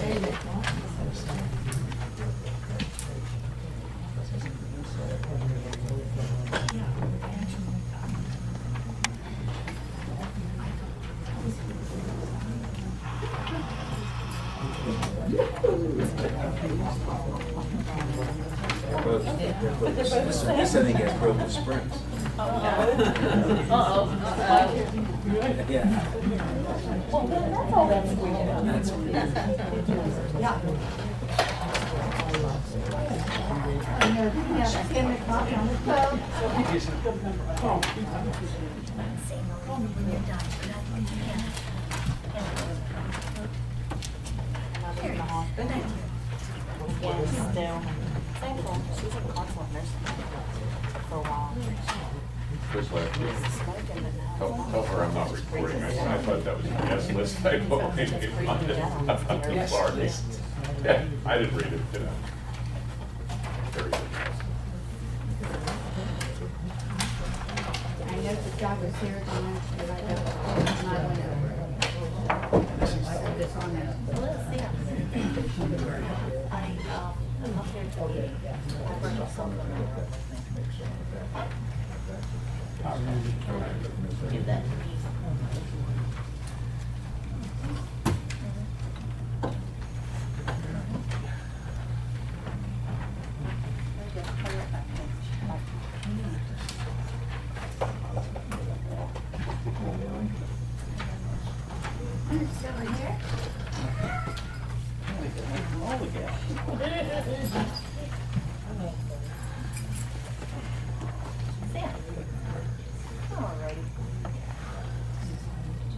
He said he gets broken sprints. Uh-oh. Yeah. Well, that's all that's weird. That's weird. Yeah. Yes, still. Thankful. She's a consulate nurse for a while. This way. Tell her I'm not recording. I thought that was a guest list. I about the Florida. Yeah, I didn't read it, you know. Very good. I know the job was here tonight, but I don't, not on it. This on there. Let's see. I'm up here to I work with someone. Give that to me. Alrighty.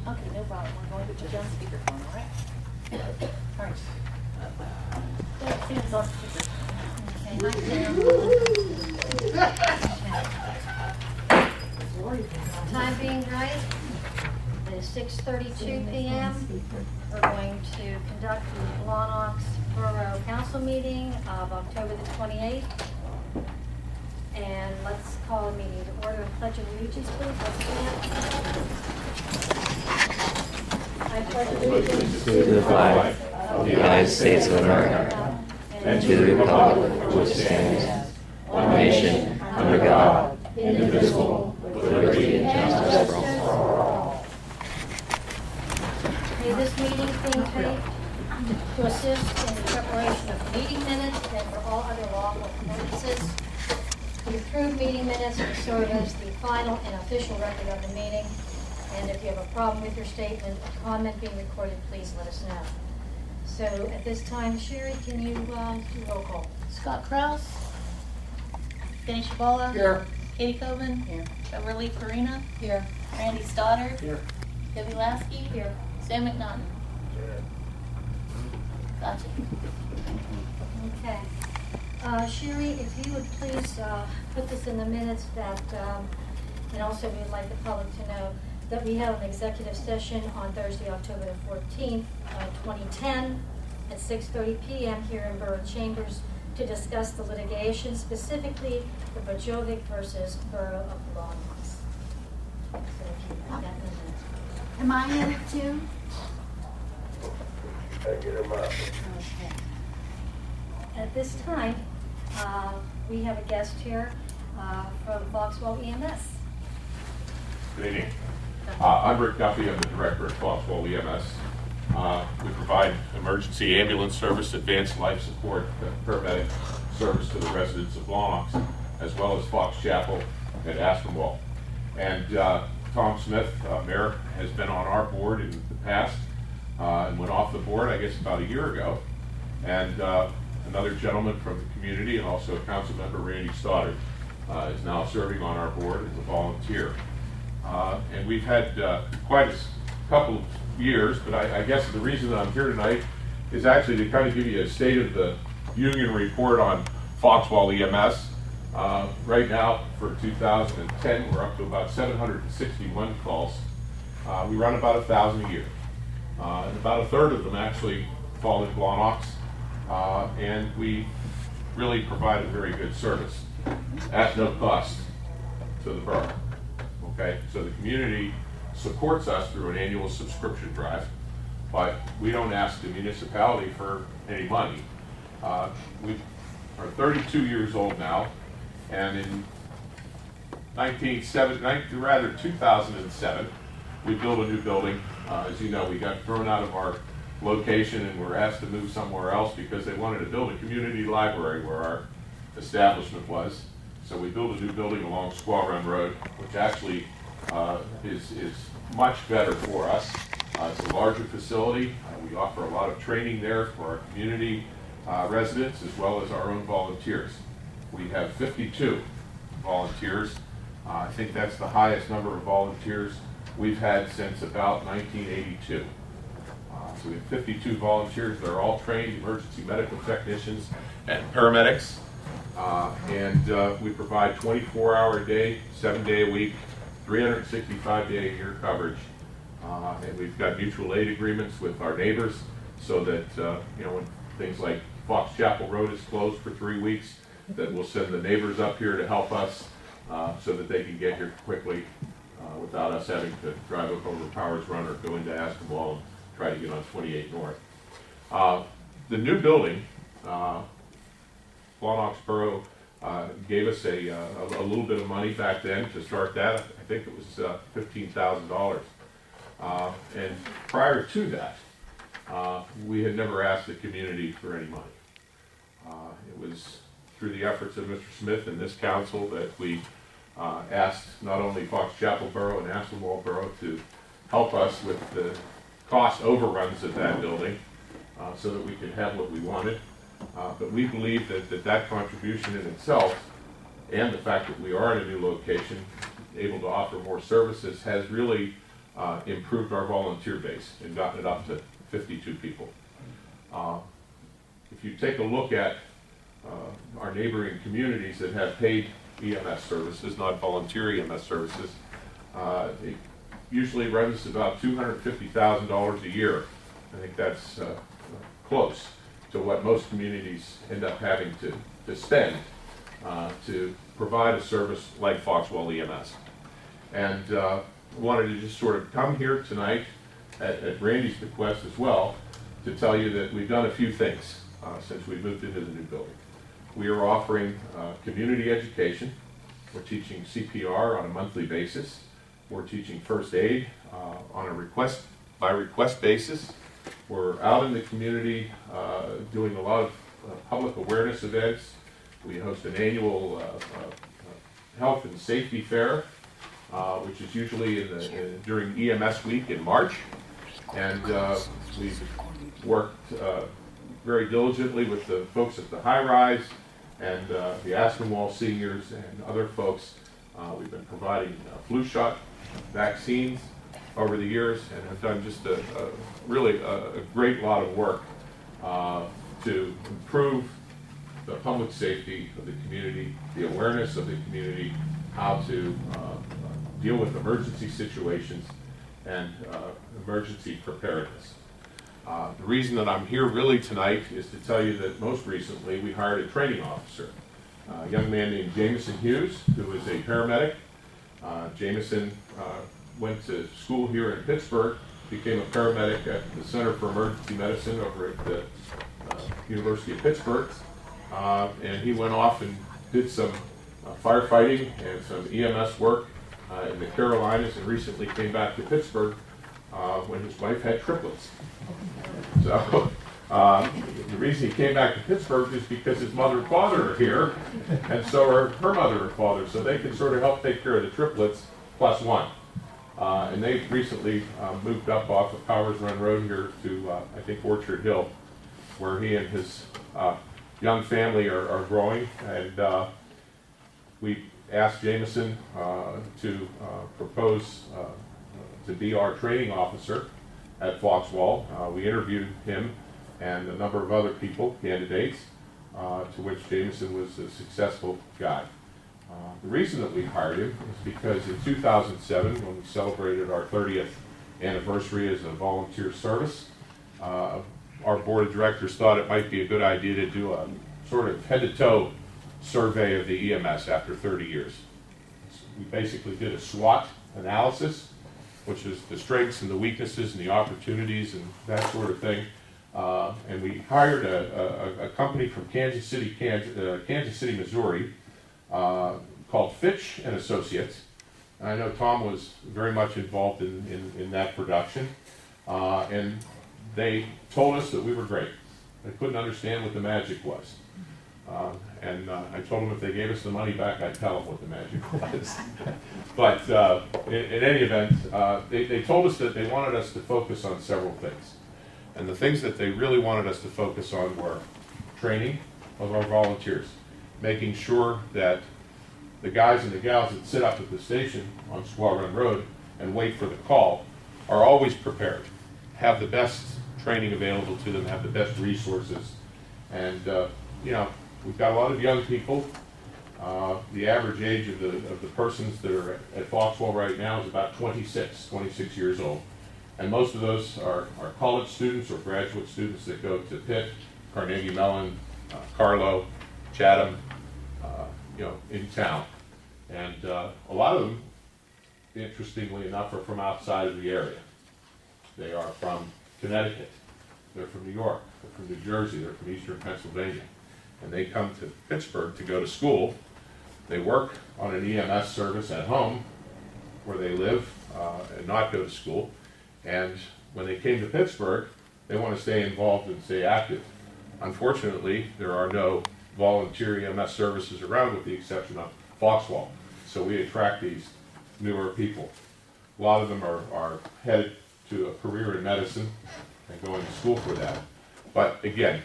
Okay, no problem. We're going to put you on speakerphone, all right? All right. Yeah, see, it's on speaker. Time being right, it is 6:32 p.m. We're going to conduct the Blawnox Borough Council meeting of October the 28th. And let's call a meeting to order and pledge of allegiance, please. Let's stand. I pledge allegiance to the flag of the United States of America and to the republic for which it stands, one nation, under God, indivisible, with liberty and justice for all. Okay, this meeting is being taped to assist in the preparation of meeting minutes and for all other lawful purposes. The approved meeting minutes will serve as the final and official record of the meeting. And if you have a problem with your statement or comment being recorded, please let us know. So at this time, Sherry, can you do roll call? Scott Krause. Denny Shabala. Here. Katie Coben. Here. Beverly Farina. Here. Randy Stoddard. Here. Debbie Lasky. Here. Sam McNaughton. Gotcha. Okay. Sherry, if you would please put this in the minutes that, and also we would like the public to know that we have an executive session on Thursday, October the 14th, 2010 at 6:30 p.m. here in Borough Chambers to discuss the litigation, specifically the Bajovic versus Borough of Blawnox. So if you put that in the minutes. Am I in it too? Okay. At this time, we have a guest here from Foxwell EMS. Good evening. I'm Rick Duffy. I'm the director at Foxwell EMS. We provide emergency ambulance service, advanced life support, paramedic service to the residents of Blawnox, as well as Fox Chapel and Aspinwall. And Tom Smith, Mayor, has been on our board in the past and went off the board, I guess, about a year ago. And another gentleman from the community and also council member, Randy Stoddard, is now serving on our board as a volunteer. And we've had quite a couple of years, but I guess the reason that I'm here tonight is actually to kind of give you a state of the union report on Foxwell EMS. Right now, for 2010, we're up to about 761 calls. We run about 1,000 a year. And about a third of them actually fall in Blawnox. And we really provide a very good service at no cost to the borough. Okay, so the community supports us through an annual subscription drive, but we don't ask the municipality for any money. We are 32 years old now, and in 2007, we built a new building. As you know, we got thrown out of our location and were asked to move somewhere else because they wanted to build a community library where our establishment was. So we built a new building along Squaw Run Road, which actually is much better for us. It's a larger facility. We offer a lot of training there for our community residents as well as our own volunteers. We have 52 volunteers. I think that's the highest number of volunteers we've had since about 1982. So we have 52 volunteers. They're all trained emergency medical technicians and paramedics. We provide 24-hour-a-day, 7-day-a-week, 365-day-a-year coverage. And we've got mutual aid agreements with our neighbors so that, when things like Fox Chapel Road is closed for 3 weeks, that we'll send the neighbors up here to help us so that they can get here quickly without us having to drive up over Powers Run or go into Askewall and try to get on 28 North. The new building, Blawnox Borough gave us a little bit of money back then to start that. I think it was $15,000. And prior to that, we had never asked the community for any money. It was through the efforts of Mr. Smith and this council that we asked not only Fox Chapel Borough and Askewall Borough to help us with the cost overruns of that building so that we could have what we wanted. But we believe that contribution in itself and the fact that we are in a new location, able to offer more services, has really improved our volunteer base and gotten it up to 52 people. If you take a look at our neighboring communities that have paid EMS services, not volunteer EMS services, it usually runs about $250,000 a year. I think that's close to what most communities end up having to spend to provide a service like Foxwell EMS. And wanted to just sort of come here tonight at Randy's request as well to tell you that we've done a few things since we moved into the new building. We are offering community education. We're teaching CPR on a monthly basis. We're teaching first aid on a request basis. We're out in the community doing a lot of public awareness events. We host an annual health and safety fair, which is usually during EMS week in March. And we've worked very diligently with the folks at the high rise and the Askewall seniors and other folks. We've been providing flu shot vaccines over the years and have done just really a great lot of work to improve the public safety of the community, the awareness of the community, how to deal with emergency situations and emergency preparedness. The reason that I'm here really tonight is to tell you that most recently we hired a training officer, a young man named Jameson Hughes, who is a paramedic. Jameson went to school here in Pittsburgh, became a paramedic at the Center for Emergency Medicine over at the University of Pittsburgh, and he went off and did some firefighting and some EMS work in the Carolinas, and recently came back to Pittsburgh when his wife had triplets. So the reason he came back to Pittsburgh is because his mother and father are here, and so are her mother and father, so they can sort of help take care of the triplets plus one. And they recently moved up off of Powers Run Road here to, I think, Orchard Hill, where he and his young family are growing. And we asked Jameson to propose to be our training officer at Foxwell. We interviewed him and a number of other people, candidates, to which Jameson was a successful guy. The reason that we hired him is because in 2007, when we celebrated our 30th anniversary as a volunteer service, our board of directors thought it might be a good idea to do a sort of head-to-toe survey of the EMS after 30 years. We basically did a SWOT analysis which is the strengths and the weaknesses and the opportunities and that sort of thing. And we hired a company from Kansas City, Missouri, called Fitch and Associates. And I know Tom was very much involved in that production. And they told us that we were great. They couldn't understand what the magic was. I told them if they gave us the money back, I'd tell them what the magic was. But in any event, they told us that they wanted us to focus on several things. And the things that they really wanted us to focus on were training of our volunteers, making sure that the guys and the gals that sit up at the station on Squaw Run Road and wait for the call are always prepared, have the best training available to them, have the best resources. And you know, we've got a lot of young people. The average age of the persons that are at Foxwell right now is about 26 years old. And most of those are college students or graduate students that go to Pitt, Carnegie Mellon, Carlow, Chatham, you know, in town. And a lot of them, interestingly enough, are from outside of the area. They are from Connecticut, they're from New York, they're from New Jersey, they're from Eastern Pennsylvania. And they come to Pittsburgh to go to school. They work on an EMS service at home where they live and not go to school. And when they came to Pittsburgh, they want to stay involved and stay active. Unfortunately, there are no volunteer EMS services around with the exception of Foxwell. So we attract these newer people. A lot of them are headed to a career in medicine and going to school for that. But again,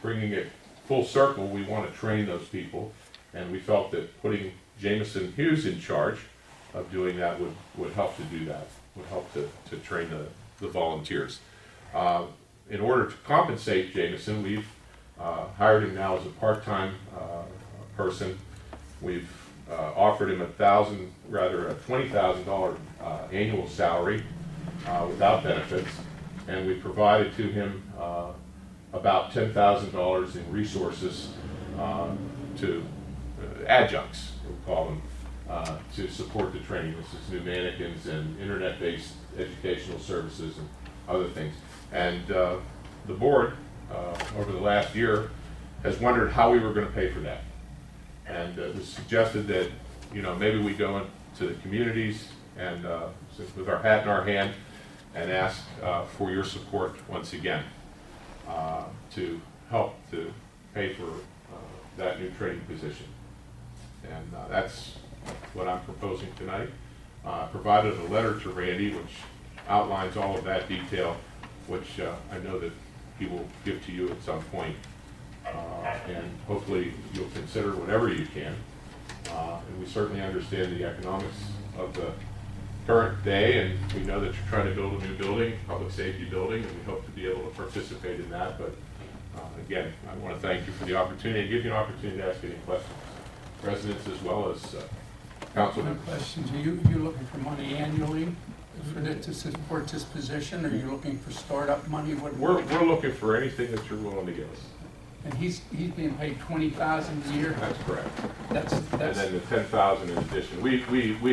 bringing it full circle, we want to train those people, and we felt that putting Jameson Hughes in charge of doing that would help to do that, would help to train the volunteers. In order to compensate Jameson, we've hired him now as a part-time person. We've offered him a $20,000 annual salary without benefits, and we provided to him about $10,000 in resources to adjuncts, we call them, to support the training. This is new mannequins and internet-based educational services and other things. And the board, over the last year, has wondered how we were going to pay for that. And it was suggested that, you know, maybe we go into the communities and with our hat in our hand and ask for your support once again to help to pay for that new training position. And that's what I'm proposing tonight. Provided a letter to Randy which outlines all of that detail, which I know that he will give to you at some point. And hopefully you'll consider whatever you can. And we certainly understand the economics of the current day, and we know that you're trying to build a new building, public safety building, and we hope to be able to participate in that. But again, I want to thank you for the opportunity and give you an opportunity to ask any questions, residents as well as councilmen. Questions? Are you looking for money annually to support this position, or are you looking for startup money? We're looking for anything that you're willing to give us. And he's being paid $20,000 a year. That's correct. That's and then the $10,000 in addition. We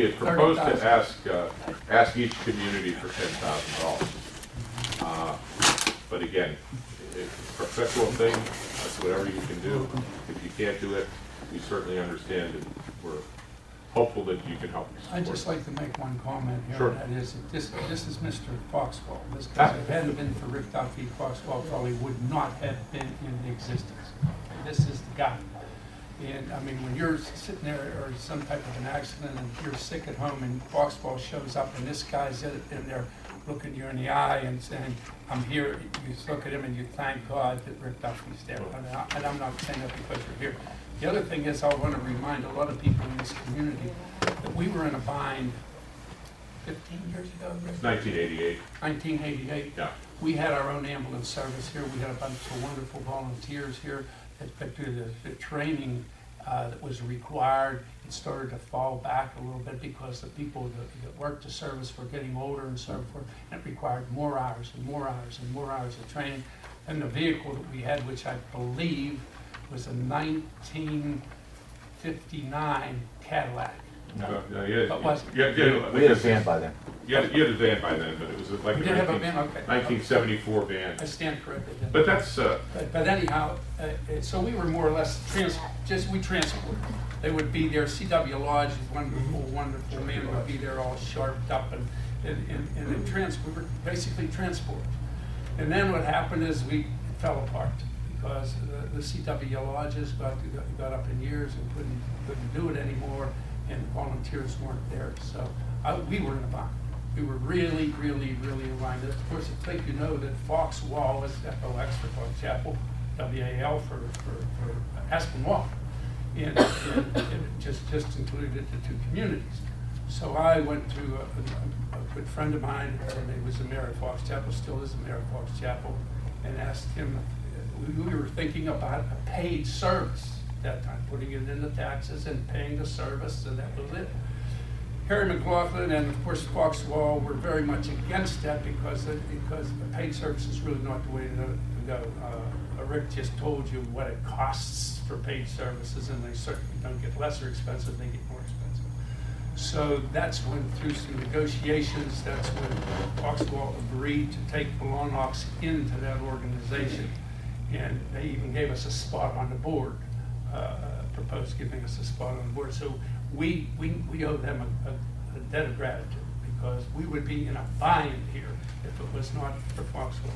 had proposed to ask each community for $10,000. But again, it's a professional thing. That's whatever you can do. If you can't do it, we certainly understand, and we're hopeful that you can help us. I'd just like to make one comment here. Sure. And that is that this is Mr. Foxwell. This guy, if it hadn't been for Rick Duffy, Foxwell probably would not have been in existence. This is the guy. And I mean, when you're sitting there or some type of an accident and you're sick at home and Foxwell shows up and this guy's in there looking you in the eye and saying, I'm here, you look at him and you thank God that Rick Duffy's there. And I'm not saying that because you're here. The other thing is, I want to remind a lot of people in this community that we were in a bind 15 years ago, Rick? 1988. 1988. Yeah. We had our own ambulance service here. We had a bunch of wonderful volunteers here that do the training that was required. It started to fall back a little bit because the people that worked the service were getting older and so forth, and it required more hours and more hours and more hours of training. And the vehicle that we had, which I believe was a 1959 Cadillac. No, But was yeah, We had a van by then. You had a van by then, but it was like a We did have a van, okay. 1974 van. I stand corrected then. But that's, But anyhow, so we were more or less we transported. They would be there. C.W. Lodge, wonderful, wonderful man, would be there all sharped up, and we were basically transport. And then what happened is it fell apart because the C.W. Lodges got up in years and couldn't do it anymore, and volunteers weren't there. So we were in a bind. We were really, really, really in a bind. Of course, I think you know that Fox Wall is FOX for Fox Chapel, WAL for Aspen Wall. And it just included the two communities. So I went to a good friend of mine, her name was the mayor of Fox Chapel, still is the mayor of Fox Chapel, and asked him, we were thinking about a paid service at that time, putting it in the taxes and paying the service, and that was it. Harry McLaughlin and of course Fox Wall were very much against that because a paid service is really not the way to go. Rick just told you what it costs for paid services, and they certainly don't get lesser expensive, they get more expensive. So that's when, through some negotiations, that's when Foxwell agreed to take Blawnox into that organization. And they even gave us a spot on the board, proposed giving us a spot on the board. So we owe them a debt of gratitude, because we would be in a bind here if it was not for Foxwell.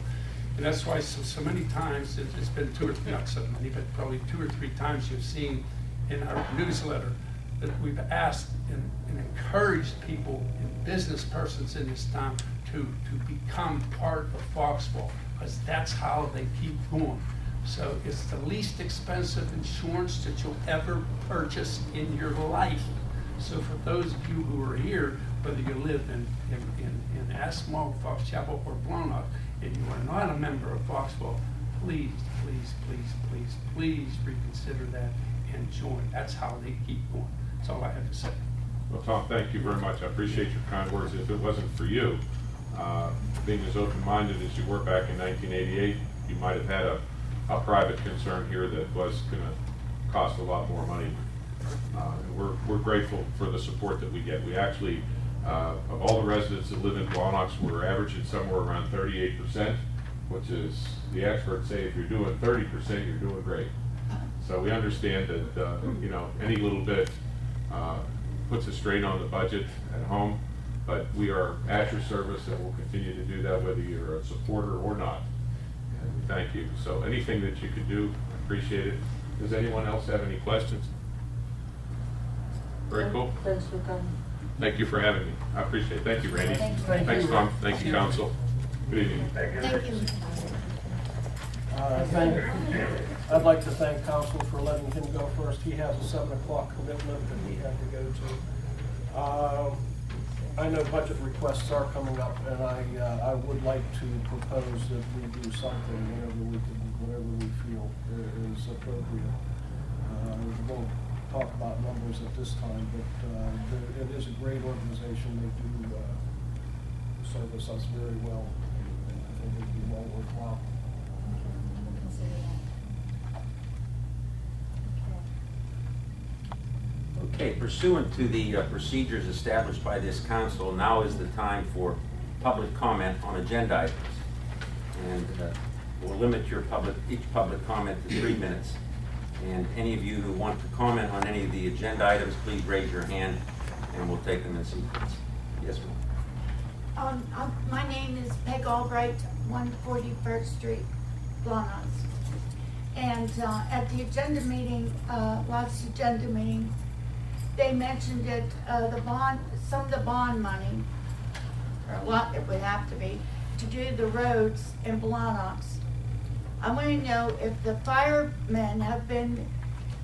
And that's why so many times, it's been not so many, but probably 2 or 3 times you've seen in our newsletter that we've asked and encouraged people and business persons in this town to become part of Foxwell, because that's how they keep going. So it's the least expensive insurance that you'll ever purchase in your life. So for those of you who are here, whether you live in Aspenwall, Fox Chapel, or Blawnox, and you are not a member of Foxwell, please, please, please, please, please reconsider that and join. That's how they keep going. That's all I have to say. well, Tom, thank you very much. I appreciate your kind words. If it wasn't for you, being as open-minded as you were back in 1988, you might have had a private concern here that was going to cost a lot more money. And we're grateful for the support that we get. We actually, of all the residents that live in Blawnox, we're averaging somewhere around 38%, which is, the experts say if you're doing 30%, you're doing great. So we understand that, you know, any little bit puts a strain on the budget at home, but we are at your service and we'll continue to do that whether you're a supporter or not. And we thank you. So anything that you could do, appreciate it. Does anyone else have any questions? Very cool. Thanks for coming. Thank you for having me. I appreciate it. Thank you, Randy. Thanks, Tom. Thank you, Council. Good evening. Thank you. I'd like to thank Council for letting him go first. He has a 7 o'clock commitment that he had to go to. I know budget requests are coming up, and I would like to propose that we do something whatever we feel is appropriate. We won't talk about numbers at this time, but it is a great organization. They do service us very well. I think it'd be well worthwhile. Okay, pursuant to the procedures established by this council, now is the time for public comment on agenda items. And we'll limit each public comment to 3 minutes. And any of you who want to comment on any of the agenda items, please raise your hand and we'll take them in sequence. Yes, ma'am. My name is Peg Albright, 141st Street, Blawnox. And at the agenda meeting, last agenda meeting, they mentioned that some of the bond money, or a lot it would have to be, to do the roads in Blawnox. I want to know if the firemen have been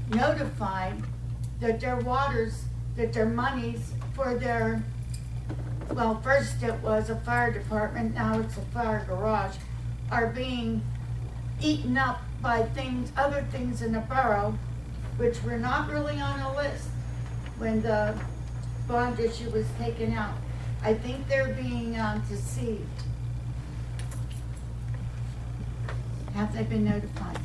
notified that their monies for their, well, first it was a fire department, now it's a fire garage, are being eaten up by other things in the borough, which were not really on the list when the bond issue was taken out. I think they're being deceived. Have they been notified?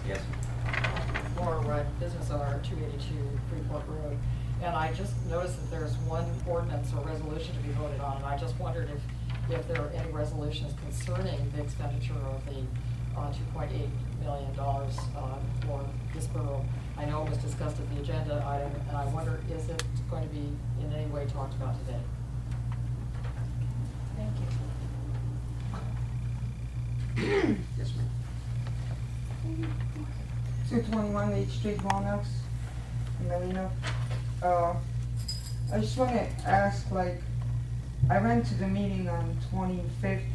Yes. Laura Rudd, business owner, 282 Freeport Road. And I just noticed that there's one ordinance or resolution to be voted on, and I just wondered if there are any resolutions concerning the expenditure of the $2.8 million for this borough. I know it was discussed at the agenda item, and I wonder, is it going to be in any way talked about today? Thank you. Yes, ma'am. 221 H Street, Blawnox, Melina. I just want to ask, like, I went to the meeting on 25th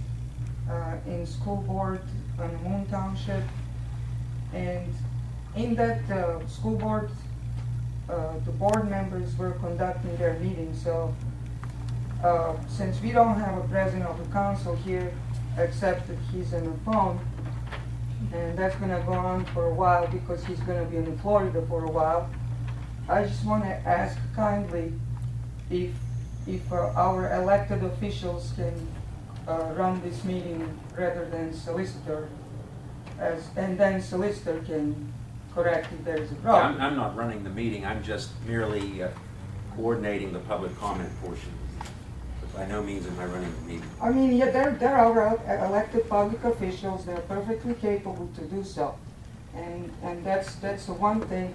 in school board on Moon Township, and in that school board, the board members were conducting their meeting. So since we don't have a president of the council here, except that he's on the phone, and that's going to go on for a while because he's going to be in Florida for a while, I just want to ask kindly if our elected officials can run this meeting rather than solicitor, and then solicitor can correct if there's a problem. I'm not running the meeting, I'm just merely coordinating the public comment portion. But by no means am I running the meeting. I mean, yeah, they're our elected public officials, they're perfectly capable to do so. And that's the one thing.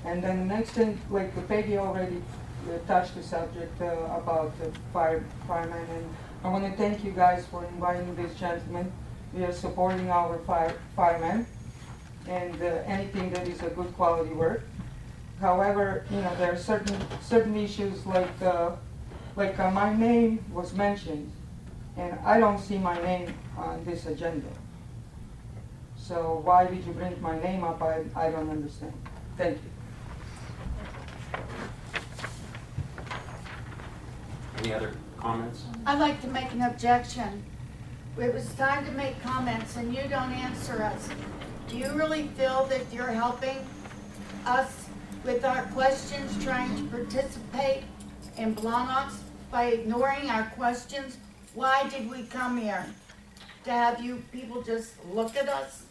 And then the next thing, like Peggy already touched the subject about the firemen, and I want to thank you guys for inviting this gentleman. We are supporting our firemen and anything that is a good quality work. However, you know, there are certain issues like my name was mentioned, and I don't see my name on this agenda. So why did you bring my name up? I don't understand. Thank you. Any other comments? I'd like to make an objection. It was time to make comments and you don't answer us. Do you really feel that you're helping us with our questions, trying to participate in Blawnox by ignoring our questions? Why did we come here? To have you people just look at us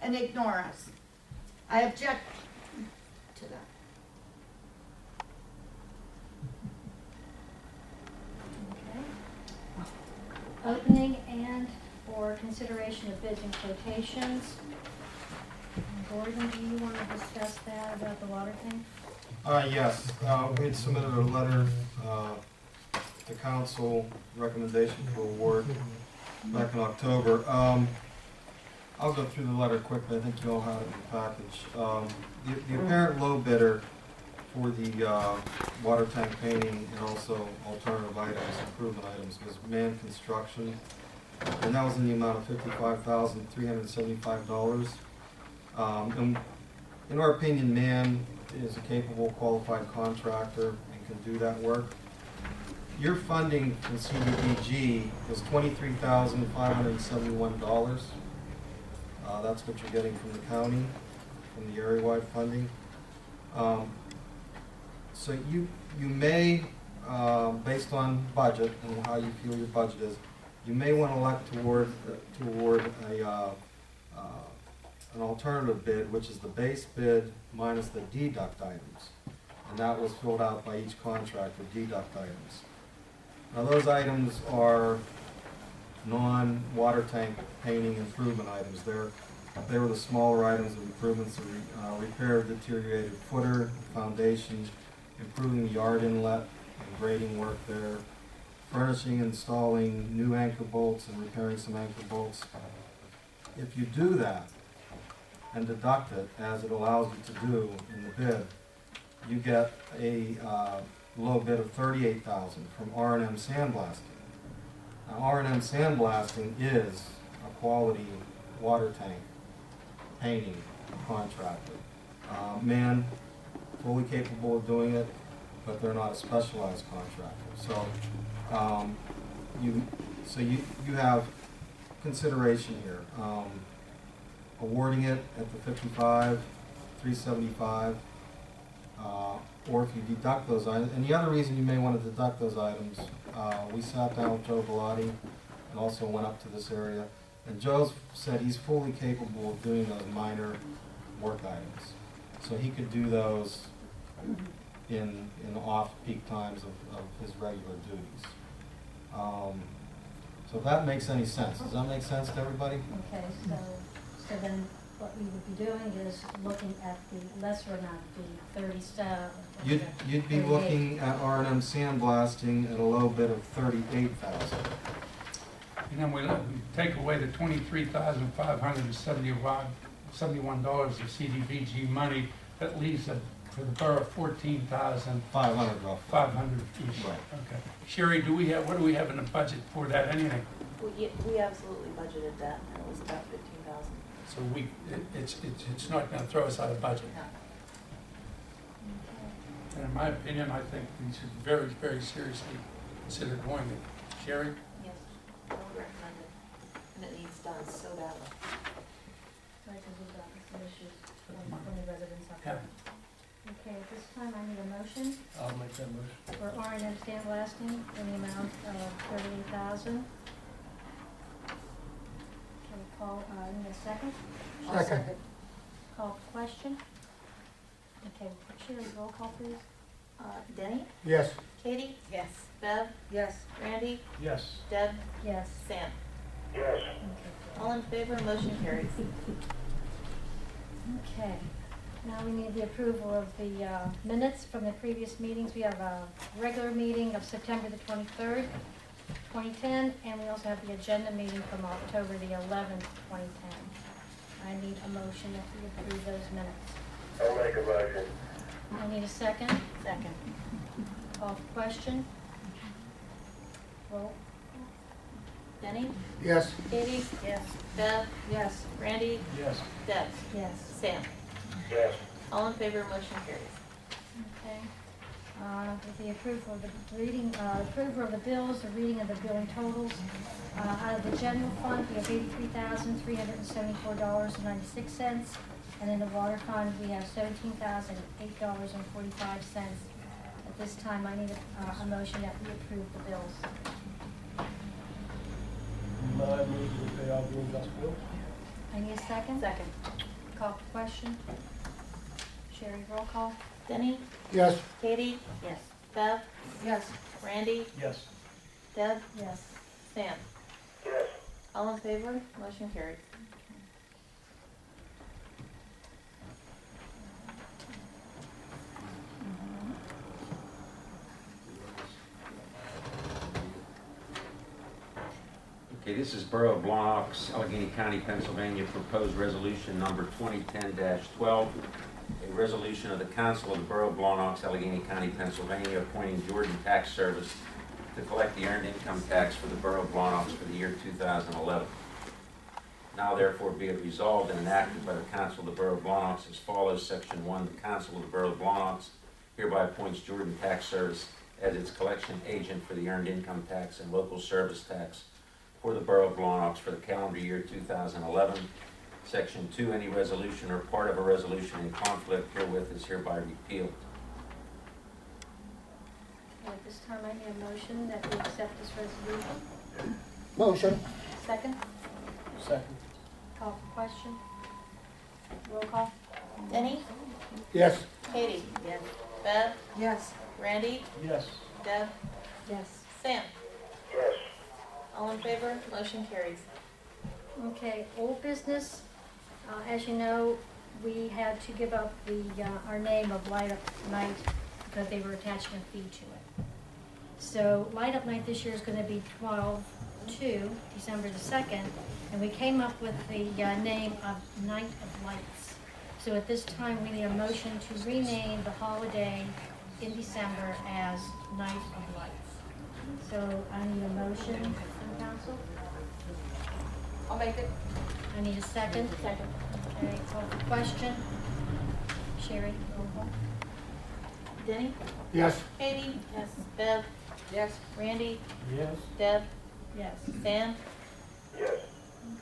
and ignore us? I object to that. Opening and for consideration of bids and quotations. Gordon, do you want to discuss that about the water tank? Yes. We had submitted a letter to council recommendation for award back in October. I'll go through the letter quickly. I think you all have it in the package. The apparent low bidder for the water tank painting and also alternative items, improvement items, was Man Construction, and that was in the amount of $55,375. And in our opinion, Man is a capable, qualified contractor and can do that work. Your funding from CDBG was $23,571. That's what you're getting from the county, from the area-wide funding. So you may, based on budget and how you feel your budget is, you may want to elect to award an alternative bid, which is the base bid minus the deduct items. And that was filled out by each contractor, deduct items. Now those items are non-water tank painting improvement items. They were the smaller items of improvements, repair of deteriorated footer, foundation, improving the yard inlet and grading work there, furnishing and installing new anchor bolts and repairing some anchor bolts. If you do that and deduct it, as it allows you to do in the bid, you get a low bid of $38,000 from R&M Sandblasting. Now, R&M Sandblasting is a quality water tank painting contractor. Man, fully capable of doing it, but they're not a specialized contractor. So you have consideration here. Awarding it at the $55,375, or if you deduct those items. And the other reason you may want to deduct those items, we sat down with Joe Bellotti and also went up to this area, and Joe said he's fully capable of doing those minor work items. So he could do those in off-peak times of his regular duties. So if that makes any sense. Does that make sense to everybody? Okay, so then what we would be doing is looking at the lesser amount, the 30, You'd be looking at R&M sandblasting at a low bid of $38,000. And then we take away the $23,571 of CDBG money. That leaves for the borough $14,500 $500 each. Right. Okay. Sherry, what do we have in the budget for that? Anything? We absolutely budgeted that, and it was about 15,000. So it's not going to throw us out of budget. No. And in my opinion, I think we should very, very seriously consider doing it. Sherry? Yes, I would recommend it, and it needs done so badly. Right, because we've got some issues from the residents up Yeah. there. Okay, at this time, I need a motion I'll make that motion. for R&M sandblasting in the amount of $38,000. Can we call, need a second? Second. Call for question. Okay, Sherry, roll call please. Denny? Yes. Katie? Yes. Bev? Yes. Randy? Yes. Deb? Yes. Sam? Yes. Okay. All in favor, motion carries. Okay, now we need the approval of the minutes from the previous meetings. We have a regular meeting of September the 23rd, 2010, and we also have the agenda meeting from October the 11th, 2010. I need a motion that we approve those minutes. I'll make a motion. I need a second. Second. Call for question. Roll. Denny? Yes. Katie? Yes. Bev? Yes. Randy? Yes. Deb? Yes. Sam? Yes. All in favor, motion carries. Okay. With the approval of the reading, approval of the bills, the reading of the billing totals. Out of the general fund, we have $83,374.96. And in the water fund, we have $17,008.45. At this time, I need a motion that we approve the bills. I move to pay all the unjust bills. I need a second. Second. Call for question. Sherry, roll call. Denny? Yes. Katie? Yes. Bev? Yes. Randy? Yes. Deb? Yes. Sam? Yes. All in favor, motion carries. Okay, this is Borough of Blawnox, Allegheny County, Pennsylvania, proposed resolution number 2010-12, a resolution of the Council of the Borough of Blawnox, Allegheny County, Pennsylvania, appointing Jordan Tax Service to collect the earned income tax for the Borough of Blawnox for the year 2011. Now therefore be it resolved and enacted by the Council of the Borough of Blawnox as follows. Section 1, the Council of the Borough of Blawnox hereby appoints Jordan Tax Service as its collection agent for the earned income tax and local service tax for the Borough of Blawnox for the calendar year 2011. Section 2, any resolution or part of a resolution in conflict herewith is hereby repealed. At this time, I need a motion that we accept this resolution. Motion. Second. Second. Call for question. Roll call. Denny? Yes. Katie? Yes. Bev? Yes. Randy? Yes. Deb? Yes. Sam? Yes. All in favor, motion carries. Okay, old business. As you know, we had to give up our name of Light Up Night because they were attaching a fee to it. So Light Up Night this year is going to be 12/2, December the 2nd, and we came up with the name of Night of Lights. So at this time, we need a motion to rename the holiday in December as Night of Lights. So I need a motion from council. I'll make it. I need a second. Second. Okay, call for question. Sherry, roll call. Denny? Yes. Katie? Yes. Bev? Yes. Randy? Yes. Deb? Yes. Sam? Yes.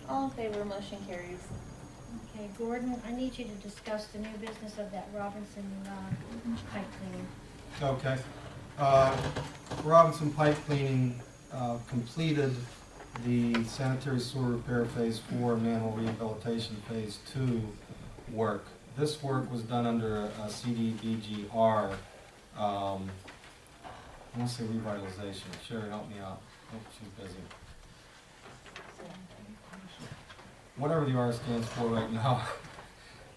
All in favor, motion carries. Okay, Gordon, I need you to discuss the new business of that Robinson pipe cleaning. Okay. Robinson Pipe Cleaning completed the sanitary sewer repair phase 4 and manhole rehabilitation phase 2 work. This work was done under a CDBG-R I want to say revitalization. Sherry, help me out. Oh, she's busy. Whatever the R stands for right now,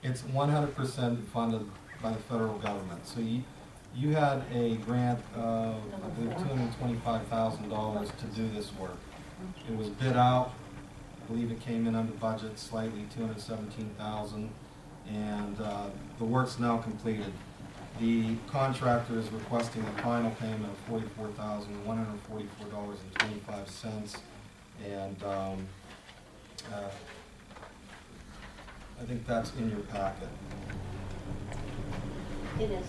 it's 100% funded by the federal government. So you had a grant of, I believe, $225,000 to do this work. It was bid out. I believe it came in under budget slightly, $217,000, and the work's now completed. The contractor is requesting a final payment of $44,144.25, and I think that's in your packet. It is.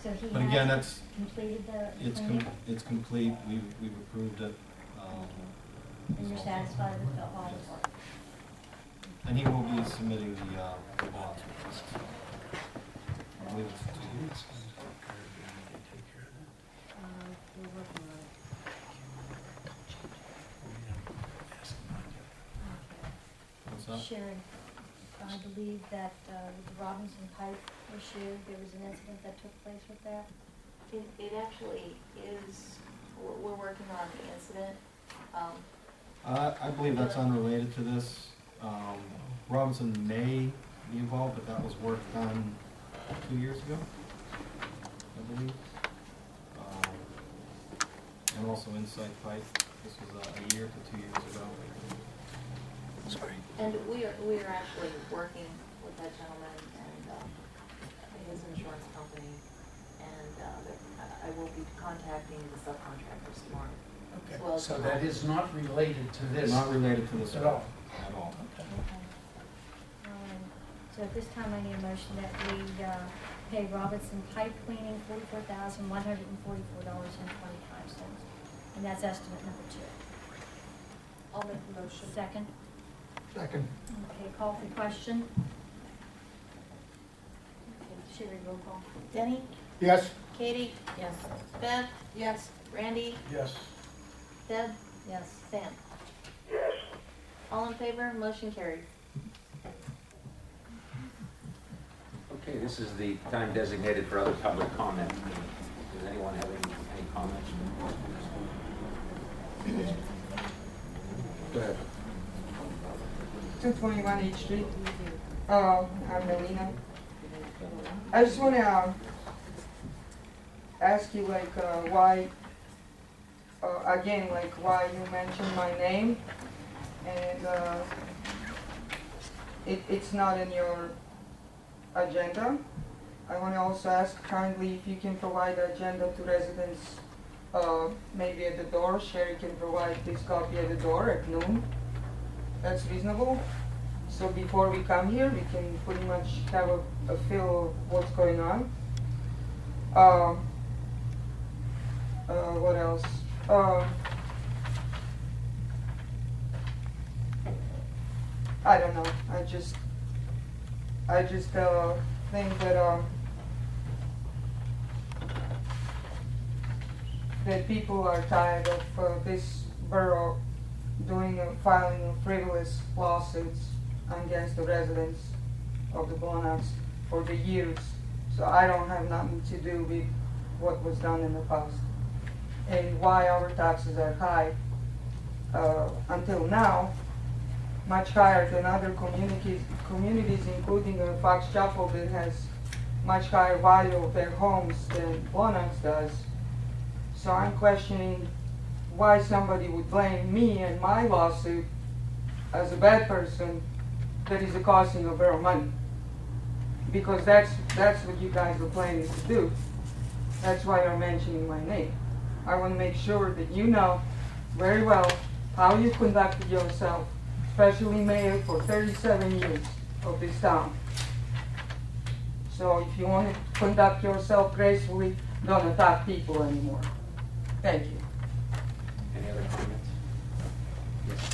So he But again, has that's completed the it's cleaning, it's complete. We've approved it. and you're satisfied with all the work? And he will be submitting the bonds request. I believe it's 2 weeks. We're working on it. What's that? Sherry, I believe that with the Robinson pipe issue, there was an incident that took place with that. It actually is, we're working on the incident. I believe that's unrelated to this. Robinson may be involved, but that was work done 2 years ago, I believe. And also Insight Pipe. This was a year to 2 years ago. Sorry. And we are actually working with that gentleman and his insurance company, and I will be contacting the subcontractors tomorrow. Okay, As well as so the- that is not related to this? Not related to this At work all? At all. Okay. So at this time, I need a motion that we pay Robinson Pipe Cleaning $44,144.25. And that's estimate number 2. I'll make the motion. Second? Second. Okay, call for question. Okay, Sherry, roll call. Denny? Yes. Katie? Yes. Bev? Yes. Randy? Yes. Deb? Yes. Sam? Yes. All in favor? Motion carried. Okay, this is the time designated for other public comment. Does anyone have any comments? Go ahead. 221 H Street. I'm Melina. I just want to ask you, like, why, again, like, why you mentioned my name, and it's not in your agenda. I want to also ask kindly if you can provide the agenda to residents, maybe at the door. Sherry can provide this copy at the door at noon. That's reasonable. So before we come here, we can pretty much have a feel of what's going on. What else? I don't know. I just think that that people are tired of this borough filing frivolous lawsuits against the residents of the Blawnox for the years. So I don't have nothing to do with what was done in the past and why our taxes are high until now, much higher than other communities, including Fox Chapel, that has much higher value of their homes than Blawnox does. So I'm questioning why somebody would blame me and my lawsuit as a bad person that is costing a borough money. Because that's what you guys are planning to do. That's why you're mentioning my name. I want to make sure that you know very well how you conducted yourself, especially mayor for 37 years of this town. So if you want to conduct yourself gracefully, don't attack people anymore. Thank you. Any other comments? Yes.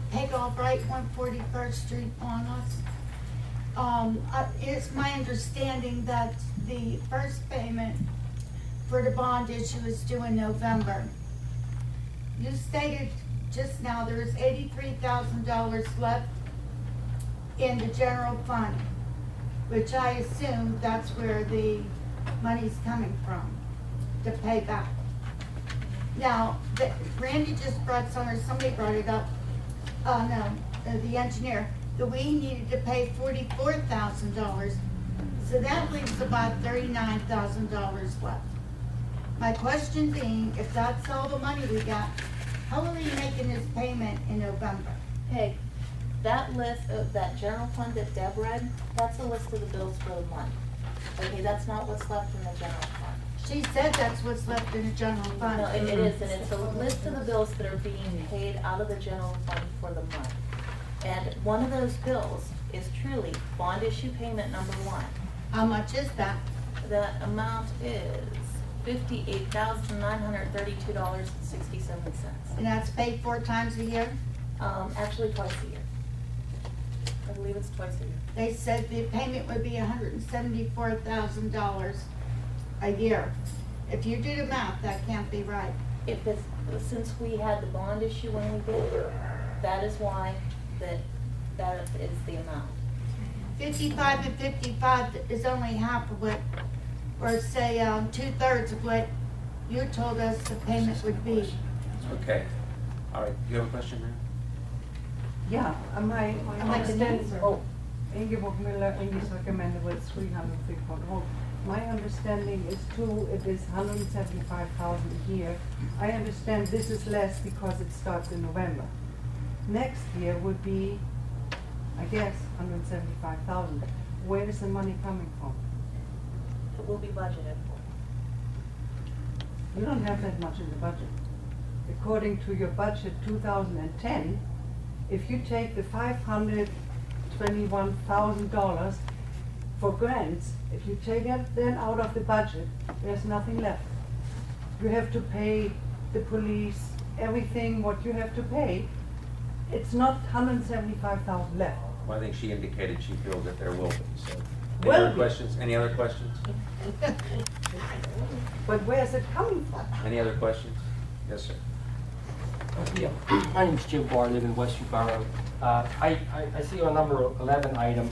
Peg Albright, 141st Street, Blawnox. It's my understanding that the first payment for the bond issue is due in November. You stated just now there is $83,000 left in the general fund, which I assume that's where the money's coming from to pay back. Now, Randy just brought somebody brought it up, the engineer, that we needed to pay $44,000. So that leaves about $39,000 left. My question being, if that's all the money we got, how are we making this payment in November? Peg, that list of that general fund that Deb read, that's a list of the bills for the month. Okay, that's not what's left in the general fund. She said that's what's left in the general fund. No, it is, and it's a list of the bills that are being paid out of the general fund for the month. And one of those bills is truly bond issue payment number 1. How much is that? The amount is $58,932.67. And that's paid 4 times a year? Actually twice a year. I believe it's twice a year. They said the payment would be $174,000 a year. If you do the math, that can't be right. If it's, since we had the bond issue when we did, that is why that is the amount. 55 and 55 is only half of what, or say 2/3 of what you told us the payment would be. Okay. All right, you have a question, ma'am? Yeah, my understanding, Oh. Ingeborg Müller, English recommended with 303 Road. My understanding is too, it is 175,000 a year. I understand this is less because it starts in November. Next year would be, I guess, 175,000. Where is the money coming from? It will be budgeted for. You don't have that much in the budget. According to your budget 2010, if you take the $521,000 for grants, if you take it then out of the budget, there's nothing left. You have to pay the police, everything what you have to pay. It's not 175,000 left. Well, I think she indicated she feels that there will be, so. Any Will other be. questions? Any other questions? But where's it coming from? Any other questions? Yes, sir. Yeah, my name's Jim Barr, I live in Western Borough. I see on number 11 item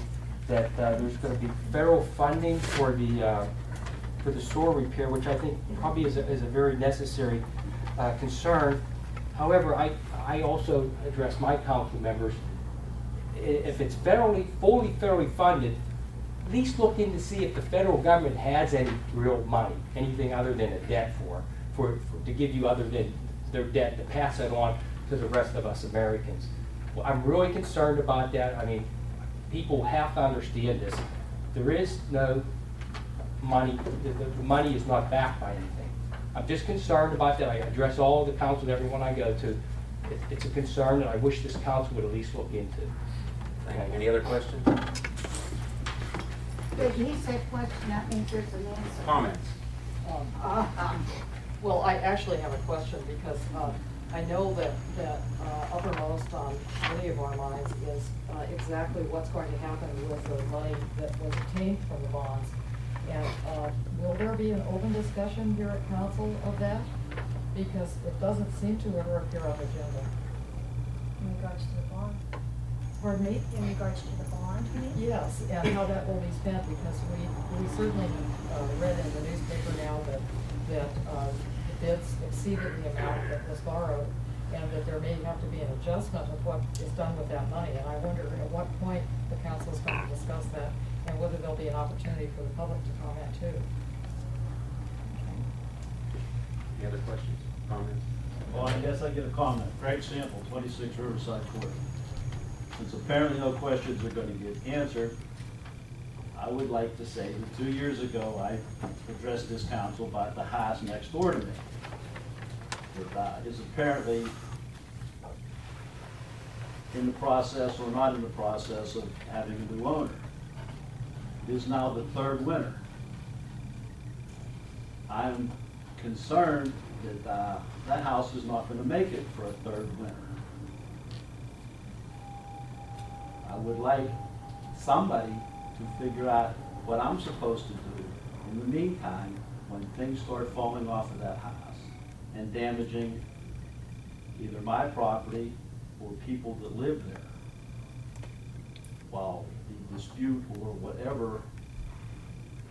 that there's going to be federal funding for the sewer repair, which I think probably is a very necessary concern. However, I also address my council members. If it's fully federally funded, at least look in to see if the federal government has any real money, anything other than a debt to give you other than their debt, to pass it on to the rest of us Americans. Well, I'm really concerned about that. I mean, people have to understand this. There is no money, the money is not backed by anything. I'm just concerned about that. I address all the council, everyone I go to. It's a concern that I wish this council would at least look into. Thank you. Any other questions? If he said question, that means there's an answer. Comments? Well, I actually have a question because I know that uppermost on many of our minds is exactly what's going to happen with the money that was obtained from the bonds. And will there be an open discussion here at council of that? Because it doesn't seem to ever appear on the agenda. In regards to the bond? Pardon me? In regards to the bond, you mean? Yes, and how that will be spent, because we certainly read in the newspaper now that the bids exceeded the amount that was borrowed, and that there may have to be an adjustment of what is done with that money. And I wonder at what point the council is going to discuss that, and whether there'll be an opportunity for the public to comment too. Any other questions, comments? Well, I guess I get a comment. Craig Sample, 26 Riverside Court. Since apparently no questions are going to get answered, I would like to say that 2 years ago, I addressed this council about the house next door to me. That is apparently in the process or not in the process of having a new owner. It is now the 3rd winter. I'm concerned that that house is not going to make it for a 3rd winter. I would like somebody to figure out what I'm supposed to do in the meantime when things start falling off of that house and damaging either my property or people that live there, while the dispute or whatever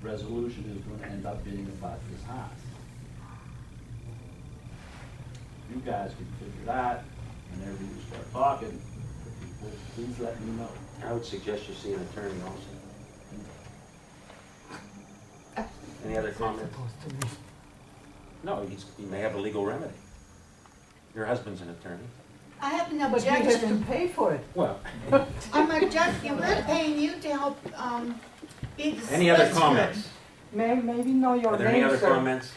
resolution is gonna end up being about this house. You guys can figure that, whenever you start talking to people, please let me know. I would suggest you see an attorney also. Any other comments? No, he may have a legal remedy. Your husband's an attorney. I have an But you have to objection. pay for it. Well, I'm objecting, we're paying you to help, be the any other solicitor. comments? Maybe know your Are there any name, other sir. comments?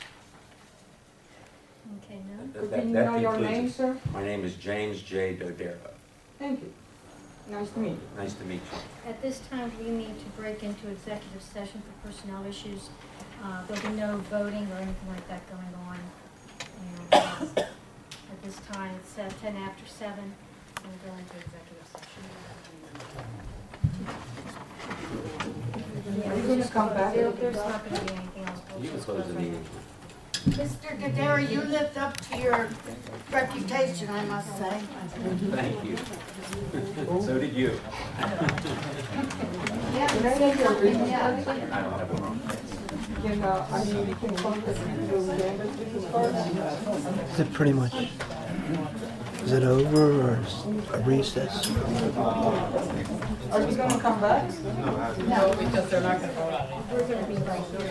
Okay, no? Can you know your name, sir? My name is James J. Dodaro. Thank you. Nice to meet you. Nice to meet you. At this time, we need to break into executive session for personnel issues. There'll be no voting or anything like that going on. And at this time, it's 10 after 7, we'll go into executive session. Are you gonna come back? There's not going to be anything else. You can close the meeting. Mr. Dodaro, you lived up to your reputation, I must say. Thank you. So did you. Yeah, Can I take your business card? I don't have a problem. Can, I mean, you can contact me through Dan's business card? Is it pretty much, is it over or is a recess? Are you gonna come back? No, because they're not gonna vote on it. We're going to be right here. If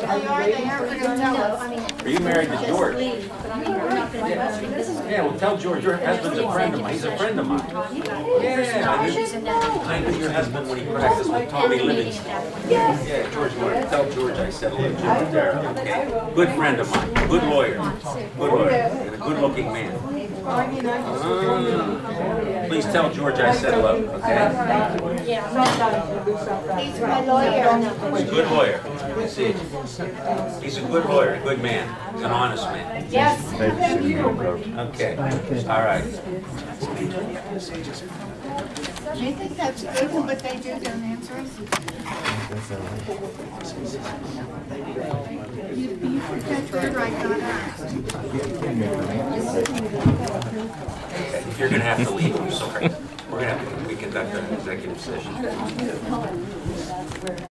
they are, they are going to tell No, us. I mean. Are you married to just George? leave, But I mean, we're not going to be voting. This is. Yeah, well, tell George, your husband's a friend of mine. He's a friend of mine. Personnel issues and then. I knew your husband when he practiced with Tommy Livingston. Yeah, George, tell George I said hello to Jim Dodaro, okay? Good friend of mine, good lawyer, and a good-looking man. Please tell George I said hello, okay? He's my lawyer. He's a good lawyer. I see. He's a good lawyer, a good man. He's an honest man. Yes. Okay, all right. They think that's good, but they do, don't answer us. You protect their right, not ours. You're gonna have to leave, I'm sorry. We're gonna have to reconduct an executive session.